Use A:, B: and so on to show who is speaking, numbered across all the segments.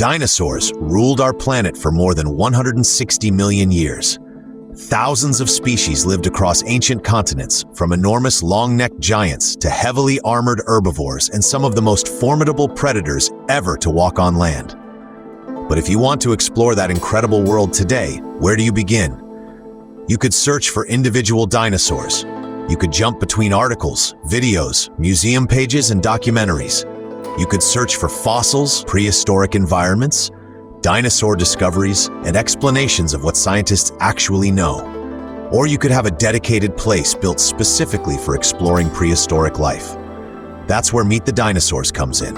A: Dinosaurs ruled our planet for more than 160 million years. Thousands of species lived across ancient continents, from enormous long-necked giants to heavily armored herbivores and some of the most formidable predators ever to walk on land. But if you want to explore that incredible world today, where do you begin? You could search for individual dinosaurs. You could jump between articles, videos, museum pages, and documentaries. You could search for fossils, prehistoric environments, dinosaur discoveries, and explanations of what scientists actually know. Or you could have a dedicated place built specifically for exploring prehistoric life. That's where Meet the Dinosaurs comes in.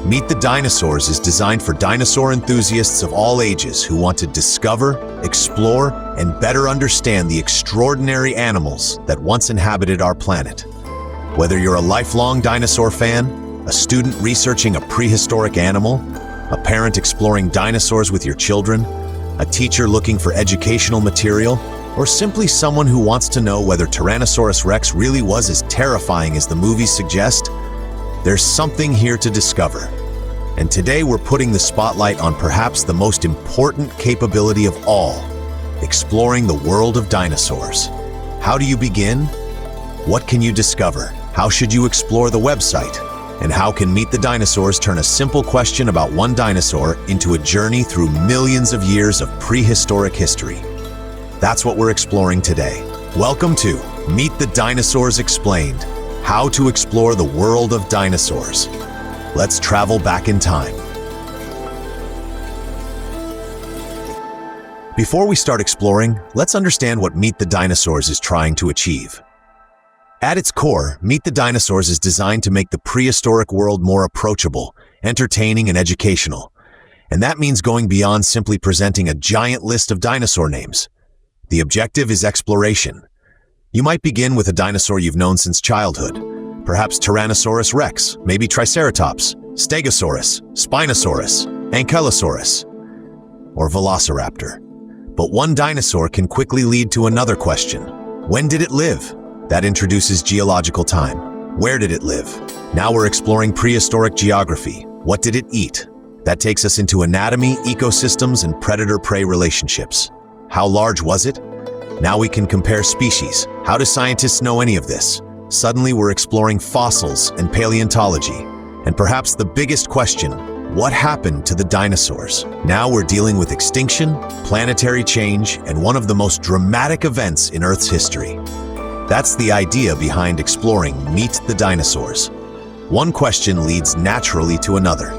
A: Meet the Dinosaurs is designed for dinosaur enthusiasts of all ages who want to discover, explore, and better understand the extraordinary animals that once inhabited our planet. Whether you're a lifelong dinosaur fan, a student researching a prehistoric animal, a parent exploring dinosaurs with your children, a teacher looking for educational material, or simply someone who wants to know whether Tyrannosaurus Rex really was as terrifying as the movies suggest, there's something here to discover. And today we're putting the spotlight on perhaps the most important capability of all, exploring the world of dinosaurs. How do you begin? What can you discover? How should you explore the website? And how can Meet the Dinosaurs turn a simple question about one dinosaur into a journey through millions of years of prehistoric history? That's what we're exploring today. Welcome to Meet the Dinosaurs Explained, how to explore the world of dinosaurs. Let's travel back in time. Before we start exploring, let's understand what Meet the Dinosaurs is trying to achieve. At its core, Meet the Dinosaurs is designed to make the prehistoric world more approachable, entertaining, and educational. And that means going beyond simply presenting a giant list of dinosaur names. The objective is exploration. You might begin with a dinosaur you've known since childhood. Perhaps Tyrannosaurus Rex, maybe Triceratops, Stegosaurus, Spinosaurus, Ankylosaurus, or Velociraptor. But one dinosaur can quickly lead to another question. When did it live? That introduces geological time. Where did it live? Now we're exploring prehistoric geography. What did it eat? That takes us into anatomy, ecosystems, and predator-prey relationships. How large was it? Now we can compare species. How do scientists know any of this? Suddenly we're exploring fossils and paleontology. And perhaps the biggest question, what happened to the dinosaurs? Now we're dealing with extinction, planetary change, and one of the most dramatic events in Earth's history. That's the idea behind exploring Meet the Dinosaurs. One question leads naturally to another.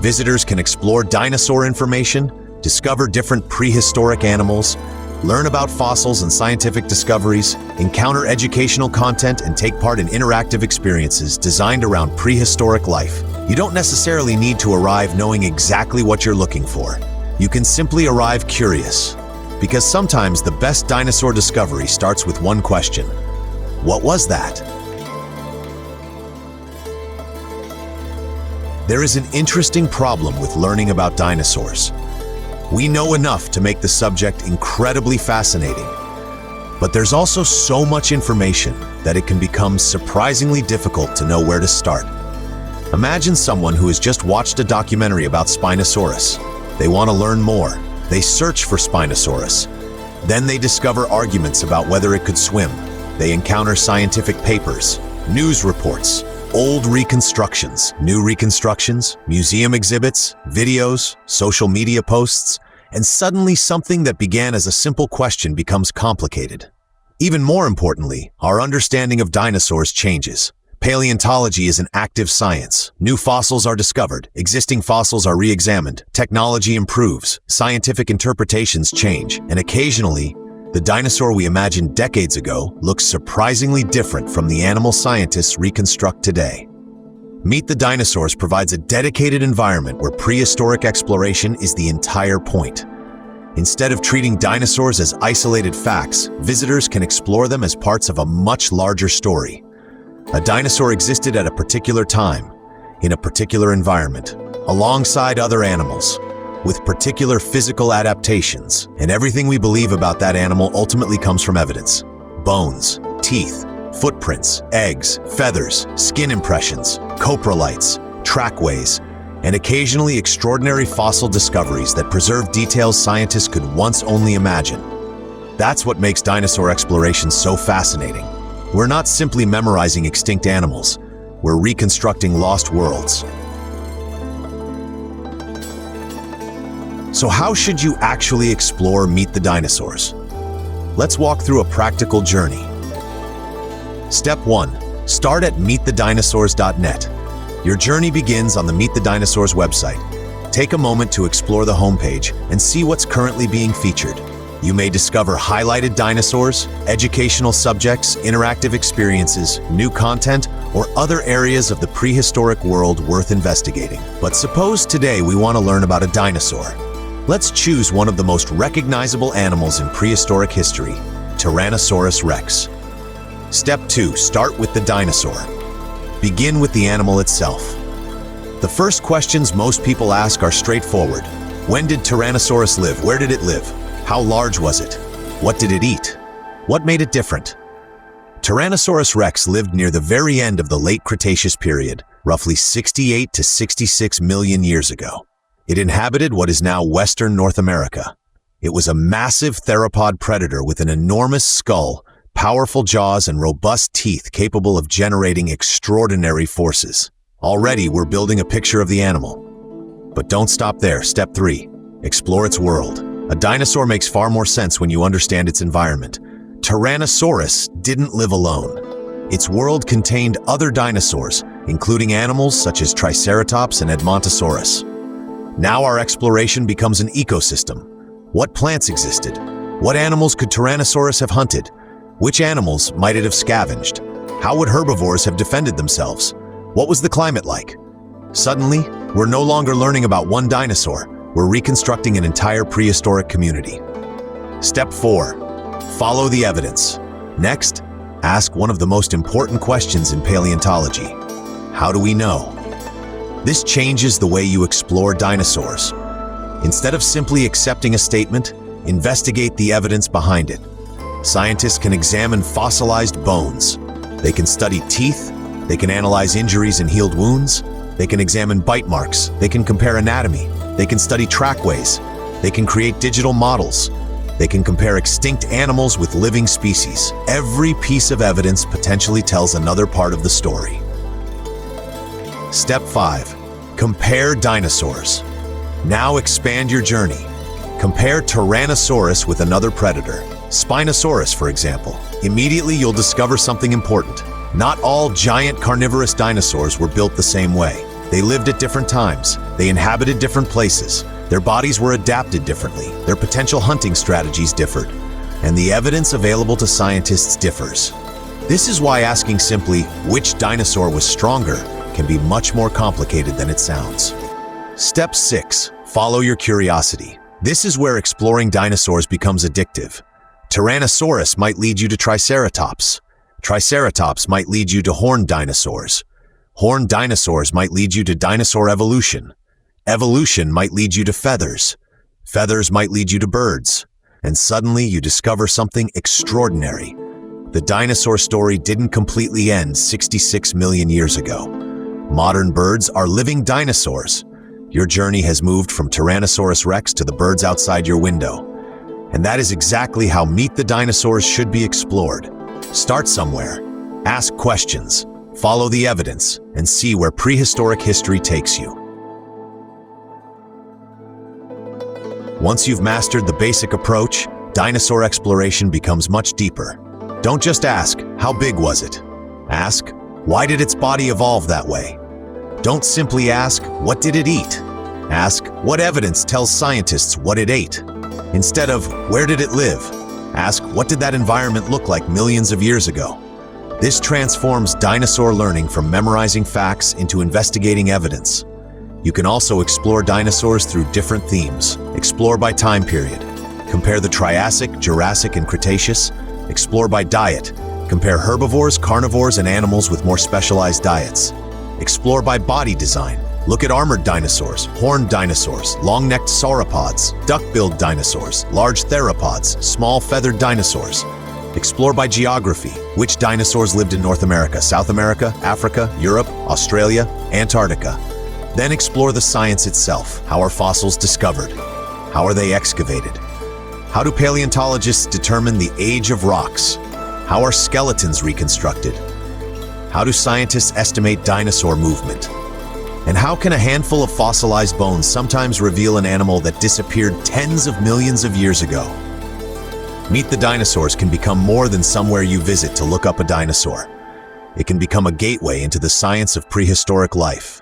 A: Visitors can explore dinosaur information, discover different prehistoric animals, learn about fossils and scientific discoveries, encounter educational content, and take part in interactive experiences designed around prehistoric life. You don't necessarily need to arrive knowing exactly what you're looking for. You can simply arrive curious. Because sometimes the best dinosaur discovery starts with one question. What was that? There is an interesting problem with learning about dinosaurs. We know enough to make the subject incredibly fascinating. But there's also so much information that it can become surprisingly difficult to know where to start. Imagine someone who has just watched a documentary about Spinosaurus. They want to learn more. They search for Spinosaurus. Then they discover arguments about whether it could swim. They encounter scientific papers, news reports, old reconstructions, new reconstructions, museum exhibits, videos, social media posts, and suddenly something that began as a simple question becomes complicated. Even more importantly, our understanding of dinosaurs changes. Paleontology is an active science. New fossils are discovered, existing fossils are re-examined, technology improves, scientific interpretations change, and occasionally, the dinosaur we imagined decades ago looks surprisingly different from the animal scientists reconstruct today. Meet the Dinosaurs provides a dedicated environment where prehistoric exploration is the entire point. Instead of treating dinosaurs as isolated facts, visitors can explore them as parts of a much larger story. A dinosaur existed at a particular time, in a particular environment, alongside other animals, with particular physical adaptations, and everything we believe about that animal ultimately comes from evidence. Bones, teeth, footprints, eggs, feathers, skin impressions, coprolites, trackways, and occasionally extraordinary fossil discoveries that preserve details scientists could once only imagine. That's what makes dinosaur exploration so fascinating. We're not simply memorizing extinct animals, we're reconstructing lost worlds. So how should you actually explore Meet the Dinosaurs? Let's walk through a practical journey. Step 1. Start at meetthedinosaurs.net. Your journey begins on the Meet the Dinosaurs website. Take a moment to explore the homepage and see what's currently being featured. You may discover highlighted dinosaurs, educational subjects, interactive experiences, new content, or other areas of the prehistoric world worth investigating. But suppose today we want to learn about a dinosaur. Let's choose one of the most recognizable animals in prehistoric history, Tyrannosaurus rex. Step 2. Start with the dinosaur. Begin with the animal itself. The first questions most people ask are straightforward. When did Tyrannosaurus live? Where did it live? How large was it? What did it eat? What made it different? Tyrannosaurus rex lived near the very end of the late Cretaceous period, roughly 68 to 66 million years ago. It inhabited what is now Western North America. It was a massive theropod predator with an enormous skull, powerful jaws, and robust teeth capable of generating extraordinary forces. Already, we're building a picture of the animal. But don't stop there. Step 3. Explore its world. A dinosaur makes far more sense when you understand its environment. Tyrannosaurus didn't live alone. Its world contained other dinosaurs, including animals such as Triceratops and Edmontosaurus. Now our exploration becomes an ecosystem. What plants existed? What animals could Tyrannosaurus have hunted? Which animals might it have scavenged? How would herbivores have defended themselves? What was the climate like? Suddenly, we're no longer learning about one dinosaur. We're reconstructing an entire prehistoric community. Step 4. Follow the evidence. Next, ask one of the most important questions in paleontology. How do we know? This changes the way you explore dinosaurs. Instead of simply accepting a statement, investigate the evidence behind it. Scientists can examine fossilized bones. They can study teeth. They can analyze injuries and healed wounds. They can examine bite marks. They can compare anatomy. They can study trackways. They can create digital models. They can compare extinct animals with living species. Every piece of evidence potentially tells another part of the story. Step 5. Compare dinosaurs. Now expand your journey. Compare Tyrannosaurus with another predator, Spinosaurus, for example. Immediately you'll discover something important. Not all giant carnivorous dinosaurs were built the same way. They lived at different times. They inhabited different places. Their bodies were adapted differently. Their potential hunting strategies differed. And the evidence available to scientists differs. This is why asking simply, which dinosaur was stronger, can be much more complicated than it sounds. Step 6. Follow your curiosity. This is where exploring dinosaurs becomes addictive. Tyrannosaurus might lead you to Triceratops. Triceratops might lead you to horned dinosaurs. Horned dinosaurs might lead you to dinosaur evolution. Evolution might lead you to feathers. Feathers might lead you to birds. And suddenly you discover something extraordinary. The dinosaur story didn't completely end 66 million years ago. Modern birds are living dinosaurs. Your journey has moved from Tyrannosaurus rex to the birds outside your window. And that is exactly how Meet the Dinosaurs should be explored. Start somewhere. Ask questions. Follow the evidence and see where prehistoric history takes you. Once you've mastered the basic approach, dinosaur exploration becomes much deeper. Don't just ask, how big was it? Ask, why did its body evolve that way? Don't simply ask, what did it eat? Ask, what evidence tells scientists what it ate? Instead of, where did it live? Ask, what did that environment look like millions of years ago? This transforms dinosaur learning from memorizing facts into investigating evidence. You can also explore dinosaurs through different themes. Explore by time period. Compare the Triassic, Jurassic, and Cretaceous. Explore by diet. Compare herbivores, carnivores, and animals with more specialized diets. Explore by body design. Look at armored dinosaurs, horned dinosaurs, long-necked sauropods, duck-billed dinosaurs, large theropods, small feathered dinosaurs. Explore by geography. Which dinosaurs lived in North America, South America, Africa, Europe, Australia, Antarctica? Then explore the science itself. How are fossils discovered? How are they excavated? How do paleontologists determine the age of rocks? How are skeletons reconstructed? How do scientists estimate dinosaur movement? And how can a handful of fossilized bones sometimes reveal an animal that disappeared tens of millions of years ago? Meet the Dinosaurs can become more than somewhere you visit to look up a dinosaur. It can become a gateway into the science of prehistoric life.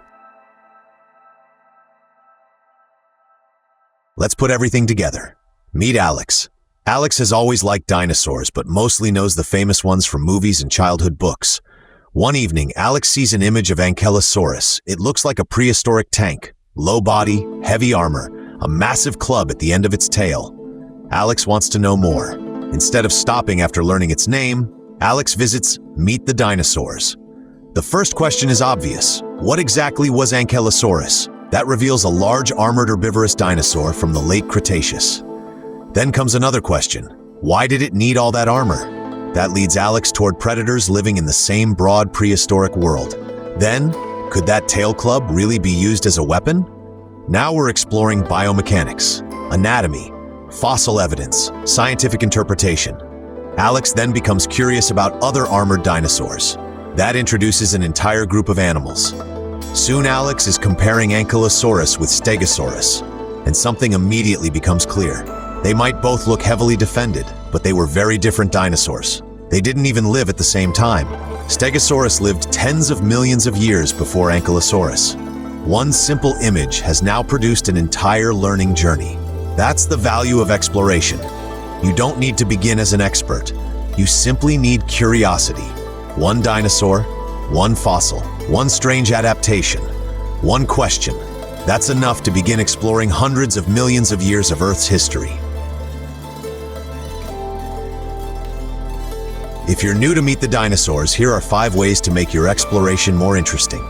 A: Let's put everything together. Meet Alex. Alex has always liked dinosaurs, but mostly knows the famous ones from movies and childhood books. One evening, Alex sees an image of Ankylosaurus. It looks like a prehistoric tank. Low body, heavy armor, a massive club at the end of its tail. Alex wants to know more. Instead of stopping after learning its name, Alex visits Meet the Dinosaurs. The first question is obvious. What exactly was Ankylosaurus? That reveals a large armored herbivorous dinosaur from the late Cretaceous. Then comes another question. Why did it need all that armor? That leads Alex toward predators living in the same broad prehistoric world. Then, could that tail club really be used as a weapon? Now we're exploring biomechanics, anatomy, fossil evidence, scientific interpretation. Alex then becomes curious about other armored dinosaurs. That introduces an entire group of animals. Soon Alex is comparing Ankylosaurus with Stegosaurus, and something immediately becomes clear. They might both look heavily defended, but they were very different dinosaurs. They didn't even live at the same time. Stegosaurus lived tens of millions of years before Ankylosaurus. One simple image has now produced an entire learning journey. That's the value of exploration. You don't need to begin as an expert. You simply need curiosity. One dinosaur, one fossil, one strange adaptation, one question. That's enough to begin exploring hundreds of millions of years of Earth's history. If you're new to Meet the Dinosaurs, here are 5 ways to make your exploration more interesting.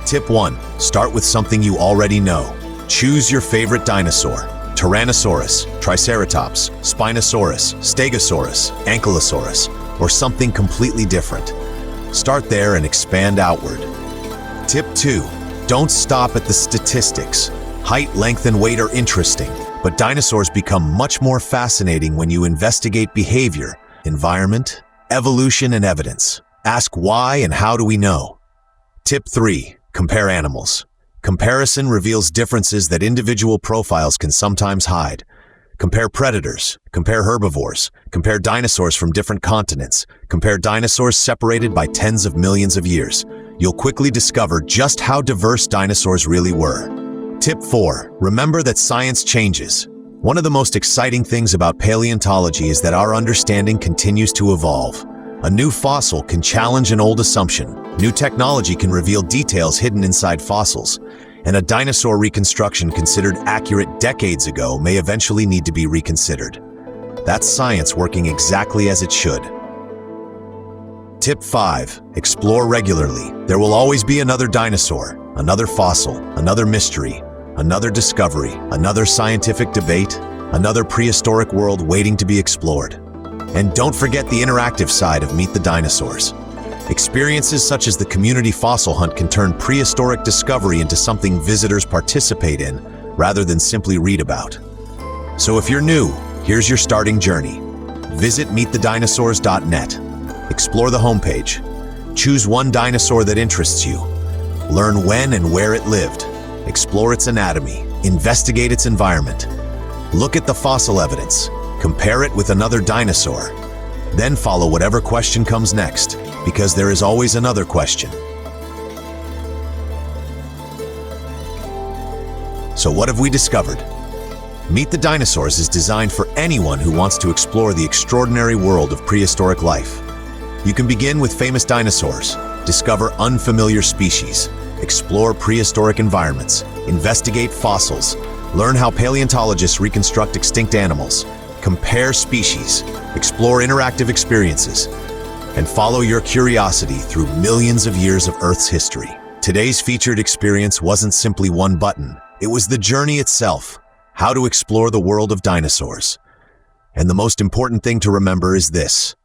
A: Tip 1. Start with something you already know. Choose your favorite dinosaur. Tyrannosaurus, Triceratops, Spinosaurus, Stegosaurus, Ankylosaurus, or something completely different. Start there and expand outward. Tip 2. Don't stop at the statistics. Height, length, and weight are interesting, but dinosaurs become much more fascinating when you investigate behavior, environment, evolution, and evidence. Ask why and how do we know. Tip 3. Compare animals. Comparison reveals differences that individual profiles can sometimes hide. Compare predators, compare herbivores, compare dinosaurs from different continents, compare dinosaurs separated by tens of millions of years. You'll quickly discover just how diverse dinosaurs really were. Tip 4. Remember that science changes. One of the most exciting things about paleontology is that our understanding continues to evolve. A new fossil can challenge an old assumption. New technology can reveal details hidden inside fossils. And a dinosaur reconstruction considered accurate decades ago may eventually need to be reconsidered. That's science working exactly as it should. Tip 5. Explore regularly. There will always be another dinosaur, another fossil, another mystery, another discovery, another scientific debate, another prehistoric world waiting to be explored. And don't forget the interactive side of Meet the Dinosaurs. Experiences such as the community fossil hunt can turn prehistoric discovery into something visitors participate in, rather than simply read about. So if you're new, here's your starting journey. Visit meetthedinosaurs.net. Explore the homepage. Choose one dinosaur that interests you. Learn when and where it lived. Explore its anatomy. Investigate its environment. Look at the fossil evidence. Compare it with another dinosaur. Then follow whatever question comes next, because there is always another question. So what have we discovered? Meet the Dinosaurs is designed for anyone who wants to explore the extraordinary world of prehistoric life. You can begin with famous dinosaurs, discover unfamiliar species, explore prehistoric environments, investigate fossils, learn how paleontologists reconstruct extinct animals, compare species, explore interactive experiences, and follow your curiosity through millions of years of Earth's history. Today's featured experience wasn't simply one button. It was the journey itself, how to explore the world of dinosaurs. And the most important thing to remember is this: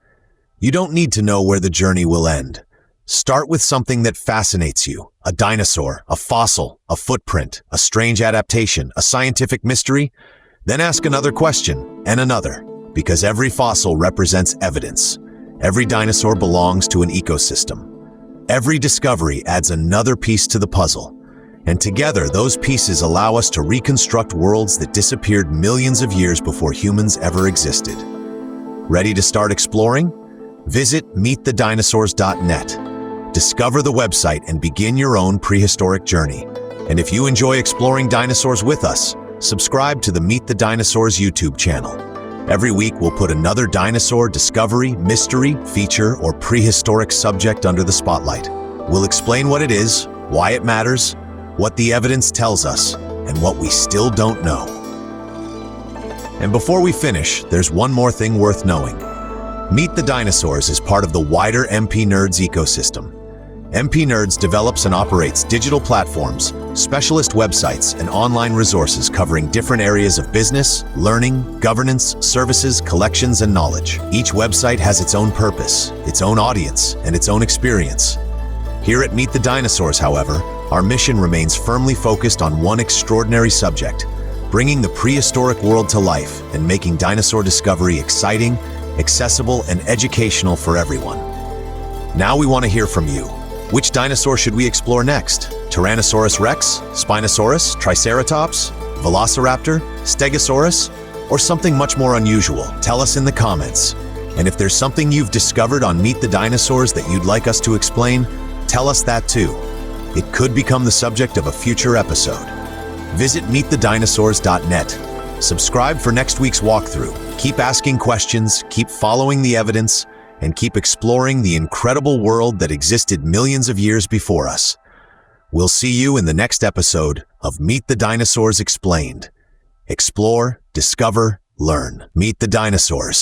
A: you don't need to know where the journey will end. Start with something that fascinates you. A dinosaur, a fossil, a footprint, a strange adaptation, a scientific mystery? Then ask another question, and another, because every fossil represents evidence. Every dinosaur belongs to an ecosystem. Every discovery adds another piece to the puzzle, and together those pieces allow us to reconstruct worlds that disappeared millions of years before humans ever existed. Ready to start exploring? Visit meetthedinosaurs.net. Discover the website and begin your own prehistoric journey. And if you enjoy exploring dinosaurs with us, subscribe to the Meet the Dinosaurs YouTube channel. Every week we'll put another dinosaur, discovery, mystery, feature, or prehistoric subject under the spotlight. We'll explain what it is, why it matters, what the evidence tells us, and what we still don't know. And before we finish, there's one more thing worth knowing. Meet the Dinosaurs is part of the wider MP Nerds ecosystem. MP Nerds develops and operates digital platforms, specialist websites, and online resources covering different areas of business, learning, governance, services, collections, and knowledge. Each website has its own purpose, its own audience, and its own experience. Here at Meet the Dinosaurs, however, our mission remains firmly focused on one extraordinary subject: bringing the prehistoric world to life and making dinosaur discovery exciting, accessible, and educational for everyone. Now we want to hear from you. Which dinosaur should we explore next? Tyrannosaurus rex, Spinosaurus, Triceratops, Velociraptor, Stegosaurus, or something much more unusual? Tell us in the comments. And if there's something you've discovered on Meet the Dinosaurs that you'd like us to explain, tell us that too. It could become the subject of a future episode. Visit meetthedinosaurs.net. Subscribe for next week's walkthrough. Keep asking questions, keep following the evidence, and keep exploring the incredible world that existed millions of years before us. We'll see you in the next episode of Meet the Dinosaurs Explained. Explore, discover, learn. Meet the Dinosaurs.